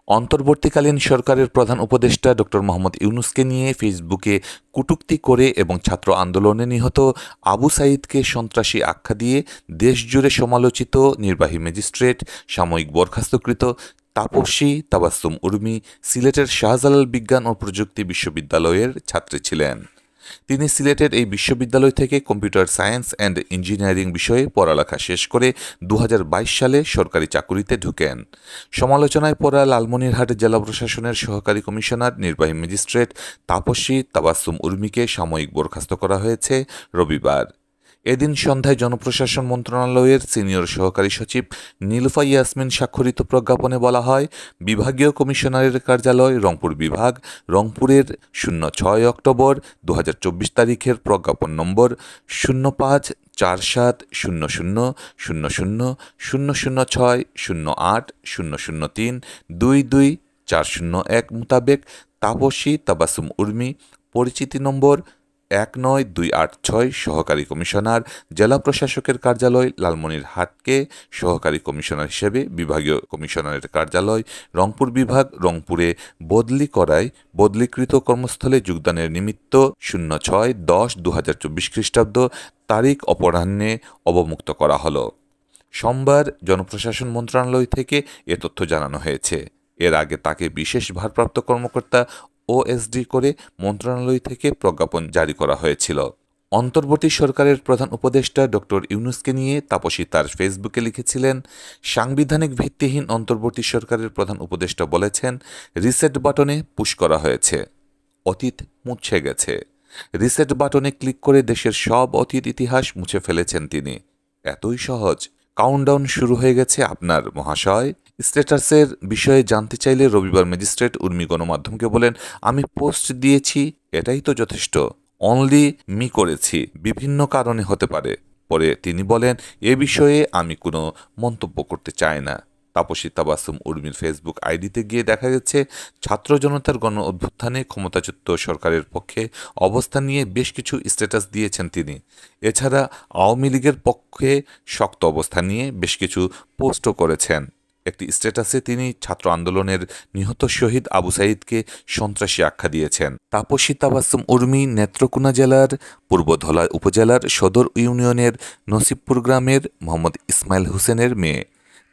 অন্তর্বর্তীকালীন সরকারের প্রধান উপদেষ্টা ডক্টর মোহাম্মদ ইউনূসকে নিয়ে ফেসবুকে কটূক্তি করে এবং ছাত্র আন্দোলনে নিহত আবু সাঈদকে সন্ত্রাসী আখ্যা দিয়ে দেশজুড়ে সমালোচিত নির্বাহী ম্যাজিস্ট্রেট সাময়িক বরখাস্তকৃত তাপসী তাবাসসুম উর্মি সিলেটের শাহজালাল বিজ্ঞান ও প্রযুক্তি বিশ্ববিদ্যালয়ের ছাত্রী ছিলেন। তিনি সিলেটের এই বিশ্ববিদ্যালয় থেকে কম্পিউটার সায়েন্স অ্যান্ড ইঞ্জিনিয়ারিং বিষয়ে পড়ালেখা শেষ করে ২০২২ সালে সরকারি চাকুরিতে ঢুকেন। সমালোচনায় পড়া লালমনিরহাট জেলা প্রশাসনের সহকারী কমিশনার নির্বাহী ম্যাজিস্ট্রেট তাপসী তাবাসসুম উর্মিকে সাময়িক বরখাস্ত করা হয়েছে রবিবার। এদিন সন্ধ্যায় জনপ্রশাসন মন্ত্রণালয়ের সিনিয়র সহকারী সচিব নীলুফা ইয়াসমিন স্বাক্ষরিত প্রজ্ঞাপনে বলা হয়, বিভাগীয় কমিশনারের কার্যালয় রংপুর বিভাগ রংপুরের ০৬ অক্টোবর ২০২৪ তারিখের প্রজ্ঞাপন নম্বর 05/৪৭/০০০০৬/০০৩/২২/৪০১ মোতাবেক তাপসী তাবাসসুম উর্মি পরিচিতি নম্বর ১৯২৮৬ সহকারী কমিশনার জেলা প্রশাসকের কার্যালয় লালমনিরহাটকে সহকারী কমিশনার হিসেবে বিভাগীয় কমিশনারের কার্যালয় রংপুর বিভাগ রংপুরে বদলি করায় বদলিকৃত কর্মস্থলে যোগদানের নিমিত্ত ০৬/১০/২০২৪ খ্রিস্টাব্দ তারিখ অপরাহ্নে অবমুক্ত করা হলো। সোমবার জনপ্রশাসন মন্ত্রণালয় থেকে এ তথ্য জানানো হয়েছে। এর আগে তাকে বিশেষ ভারপ্রাপ্ত কর্মকর্তা ওএসডি করে মন্ত্রণালয় থেকে প্রজ্ঞাপন জারি করা হয়েছিল। অন্তর্বর্তী সরকারের প্রধান উপদেষ্টা ডক্টর ইউনূসকে নিয়ে তাপসী তার ফেসবুকে লিখেছিলেন, সাংবিধানিক ভিত্তিহীন অন্তর্বর্তী সরকারের প্রধান উপদেষ্টা বলেছেন, রিসেট বাটনে পুশ করা হয়েছে, অতীত মুছে গেছে। রিসেট বাটনে ক্লিক করে দেশের সব অতীত ইতিহাস মুছে ফেলেছেন তিনি। এতই সহজ। কাউন্টডাউন শুরু হয়ে গেছে আপনার, মহাশয়। স্ট্যাটাসের বিষয়ে জানতে চাইলে রবিবার ম্যাজিস্ট্রেট উর্মি গণমাধ্যমকে বলেন, আমি পোস্ট দিয়েছি, এটাই তো যথেষ্ট। অনলি মি করেছি, বিভিন্ন কারণে হতে পারে। পরে তিনি বলেন, এ বিষয়ে আমি কোনো মন্তব্য করতে চাই না। তাপসী তাবাসসুম উর্মির ফেসবুক আইডিতে গিয়ে দেখা গেছে, ছাত্র জনতার গণ অভ্যুত্থানে ক্ষমতাচ্যুত সরকারের পক্ষে অবস্থান নিয়ে বেশ কিছু স্ট্যাটাস দিয়েছেন তিনি। এছাড়া আওয়ামী লীগের পক্ষে শক্ত অবস্থান নিয়ে বেশ কিছু পোস্টও করেছেন। একটি স্ট্যাটাসে তিনি ছাত্র আন্দোলনের নিহত শহীদ আবু সাঈদকে সন্ত্রাসী আখ্যা দিয়েছেন। তাপসী তাবাসসুম উর্মি নেত্রকোনা জেলার পূর্বধলা উপজেলার সদর ইউনিয়নের নসিবপুর গ্রামের মোহাম্মদ ইসমাইল হোসেনের মেয়ে।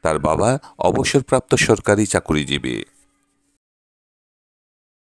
তার বাবা অবসরপ্রাপ্ত সরকারি চাকুরিজীবী।